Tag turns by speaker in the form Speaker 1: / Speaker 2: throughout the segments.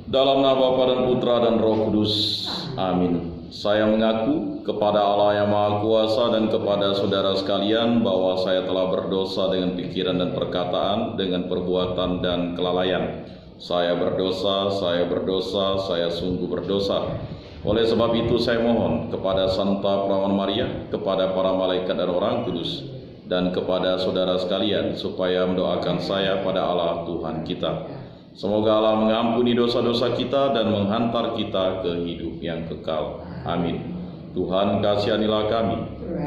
Speaker 1: Dalam nama Bapa dan Putra dan Roh Kudus. Amin. Saya mengaku kepada Allah yang Maha Kuasa dan kepada saudara sekalian bahwa saya telah berdosa dengan pikiran dan perkataan, dengan perbuatan dan kelalaian. Saya berdosa, saya sungguh berdosa. Oleh sebab itu saya mohon kepada Santa Perawan Maria, kepada para malaikat dan orang kudus, dan kepada saudara sekalian supaya mendoakan saya pada Allah Tuhan kita. Semoga Allah mengampuni dosa-dosa kita dan menghantar kita ke hidup yang kekal. Amin. Tuhan kasihanilah kami,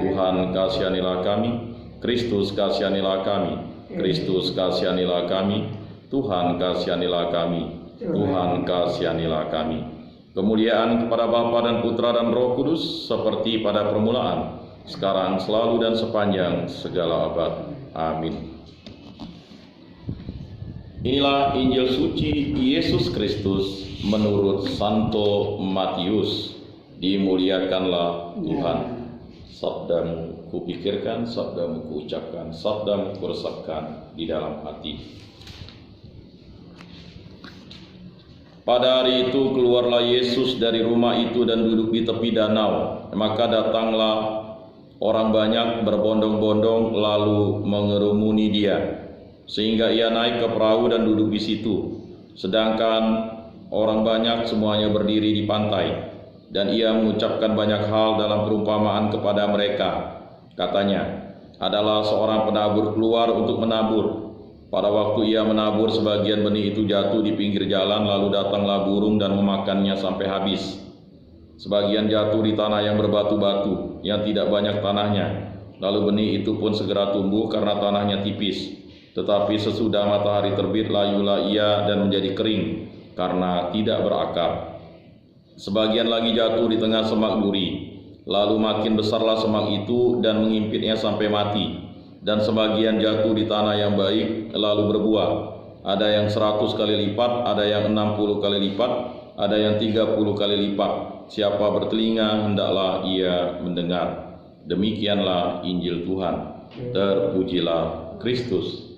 Speaker 1: Tuhan kasihanilah kami, Kristus kasihanilah kami, Kristus kasihanilah kami, Tuhan kasihanilah kami, Tuhan kasihanilah kami. Kemuliaan kepada Bapa dan Putra dan Roh Kudus seperti pada permulaan, sekarang, selalu dan sepanjang segala abad. Amin. Inilah Injil suci Yesus Kristus menurut Santo Matius. Dimuliakanlah Tuhan. Sabdamu kupikirkan, sabdamu kuucapkan, sabdamu kuresapkan di dalam hati. Pada hari itu keluarlah Yesus dari rumah itu dan duduk di tepi danau. Maka datanglah orang banyak berbondong-bondong lalu mengerumuni dia, sehingga ia naik ke perahu dan duduk di situ. Sedangkan orang banyak semuanya berdiri di pantai. Dan ia mengucapkan banyak hal dalam perumpamaan kepada mereka. Katanya, adalah seorang penabur keluar untuk menabur. Pada waktu ia menabur, sebagian benih itu jatuh di pinggir jalan, lalu datanglah burung dan memakannya sampai habis. Sebagian jatuh di tanah yang berbatu-batu, yang tidak banyak tanahnya. Lalu benih itu pun segera tumbuh karena tanahnya tipis. Tetapi sesudah matahari terbit, layulah ia dan menjadi kering, karena tidak berakar. Sebagian lagi jatuh di tengah semak duri, lalu makin besarlah semak itu dan mengimpitnya sampai mati. Dan sebagian jatuh di tanah yang baik, lalu berbuah. Ada yang 100 kali lipat, ada yang 60 kali lipat, ada yang 30 kali lipat. Siapa bertelinga, hendaklah ia mendengar. Demikianlah Injil Tuhan. Terpujilah Kristus.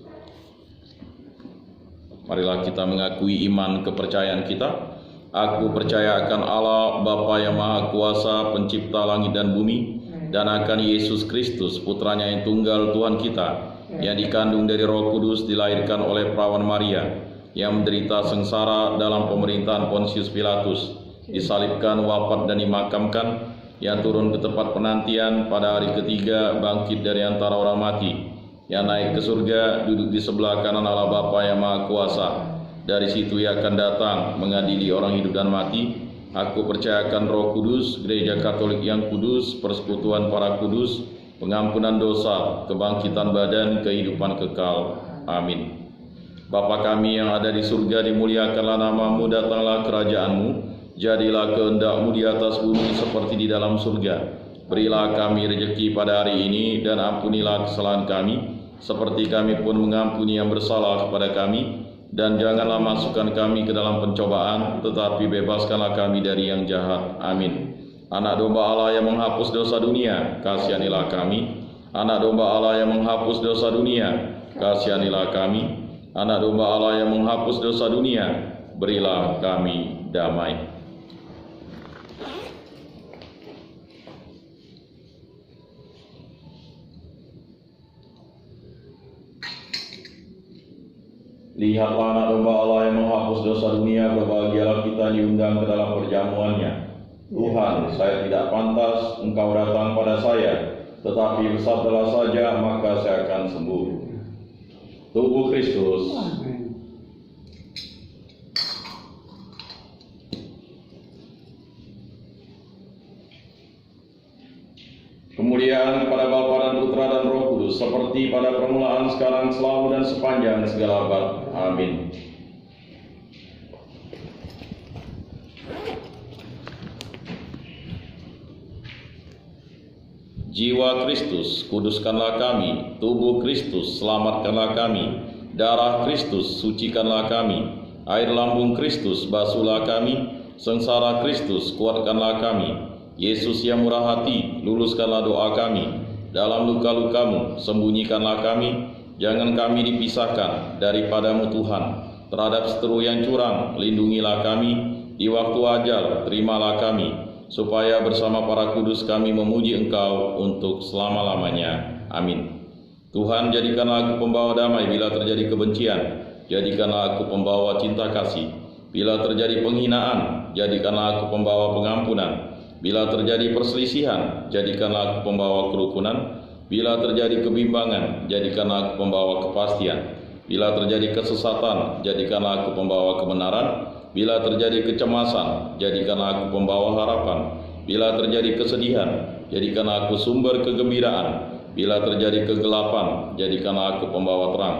Speaker 1: Marilah kita mengakui iman kepercayaan kita. Aku percaya akan Allah, Bapa yang Maha Kuasa, pencipta langit dan bumi, dan akan Yesus Kristus, putranya yang tunggal Tuhan kita, yang dikandung dari Roh Kudus, dilahirkan oleh Perawan Maria, yang menderita sengsara dalam pemerintahan Pontius Pilatus, disalibkan, wafat dan dimakamkan, yang turun ke tempat penantian, pada hari ketiga bangkit dari antara orang mati, yang naik ke surga, duduk di sebelah kanan Allah Bapa yang Maha Kuasa. Dari situ ia akan datang mengadili orang hidup dan mati. Aku percayakan Roh Kudus, Gereja Katolik yang kudus, persekutuan para kudus, pengampunan dosa, kebangkitan badan, kehidupan kekal. Amin. Bapa kami yang ada di surga, dimuliakanlah namamu, datanglah kerajaanmu, jadilah kehendak-mu di atas bumi seperti di dalam surga. Berilah kami rezeki pada hari ini, dan ampunilah kesalahan kami, seperti kami pun mengampuni yang bersalah kepada kami. Dan janganlah masukkan kami ke dalam pencobaan, tetapi bebaskanlah kami dari yang jahat. Amin. Anak domba Allah yang menghapus dosa dunia, kasihanilah kami. Anak domba Allah yang menghapus dosa dunia, kasihanilah kami. Anak domba Allah yang menghapus dosa dunia, berilah kami damai. Lihatlah anak domba Allah yang menghapus dosa dunia, berbahagialah kita diundang ke dalam perjamuannya. Tuhan, saya tidak pantas Engkau datang pada saya, tetapi bersabdalah saja, maka saya akan sembuh. Tubuh Kristus. Kemuliaan kepada Bapa dan Putra dan Roh Kudus, seperti pada permulaan, sekarang, selalu dan sepanjang segala abad. Amin. Jiwa Kristus, kuduskanlah kami. Tubuh Kristus, selamatkanlah kami. Darah Kristus, sucikanlah kami. Air lambung Kristus, basuhlah kami. Sengsara Kristus, kuatkanlah kami. Yesus yang murah hati, luluskanlah doa kami. Dalam luka-lukamu, sembunyikanlah kami. Jangan kami dipisahkan daripadamu Tuhan. terhadap seteru yang curang, lindungilah kami. Di waktu ajal, terimalah kami, supaya bersama para kudus kami memuji Engkau untuk selama-lamanya. Amin. Tuhan, jadikanlah aku pembawa damai bila terjadi kebencian. Jadikanlah aku pembawa cinta kasih. Bila terjadi penghinaan, jadikanlah aku pembawa pengampunan. Bila terjadi perselisihan, jadikanlah aku pembawa kerukunan. Bila terjadi kebimbangan, jadikanlah aku pembawa kepastian. Bila terjadi kesesatan, jadikanlah aku pembawa kebenaran. Bila terjadi kecemasan, jadikanlah aku pembawa harapan. Bila terjadi kesedihan, jadikanlah aku sumber kegembiraan. Bila terjadi kegelapan, jadikanlah aku pembawa terang.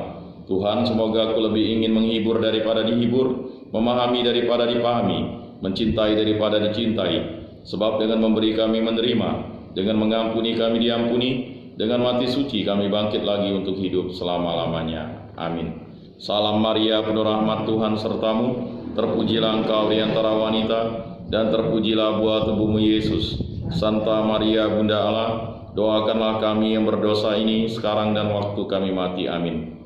Speaker 1: Tuhan, semoga aku lebih ingin menghibur daripada dihibur, memahami daripada dipahami, mencintai daripada dicintai. Sebab dengan memberi kami menerima, dengan mengampuni kami diampuni, dengan mati suci kami bangkit lagi untuk hidup selama-lamanya. Amin. Salam Maria, penuh rahmat, Tuhan sertamu. Terpujilah engkau di antara wanita, dan terpujilah buah tubuhmu Yesus. Santa Maria, Bunda Allah, doakanlah kami yang berdosa ini sekarang dan waktu kami mati. Amin.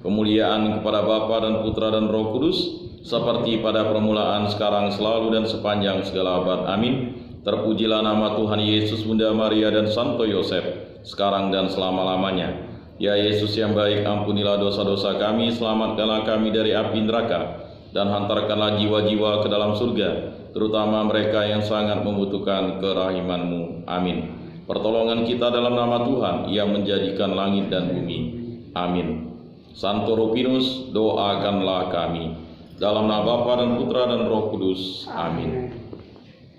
Speaker 1: Kemuliaan kepada Bapa dan Putra dan Roh Kudus, seperti pada permulaan, sekarang, selalu, dan sepanjang segala abad. Amin. Terpujilah nama Tuhan Yesus, Bunda Maria, dan Santo Yosef, sekarang dan selama-lamanya. Ya Yesus yang baik, ampunilah dosa-dosa kami, selamatkanlah kami dari api neraka, dan hantarkanlah jiwa-jiwa ke dalam surga, terutama mereka yang sangat membutuhkan kerahiman-Mu. Amin. Pertolongan kita dalam nama Tuhan yang menjadikan langit dan bumi. Amin. Santo Rupinus, doakanlah kami. Dalam nama Bapa dan Putra dan Roh Kudus. Amin.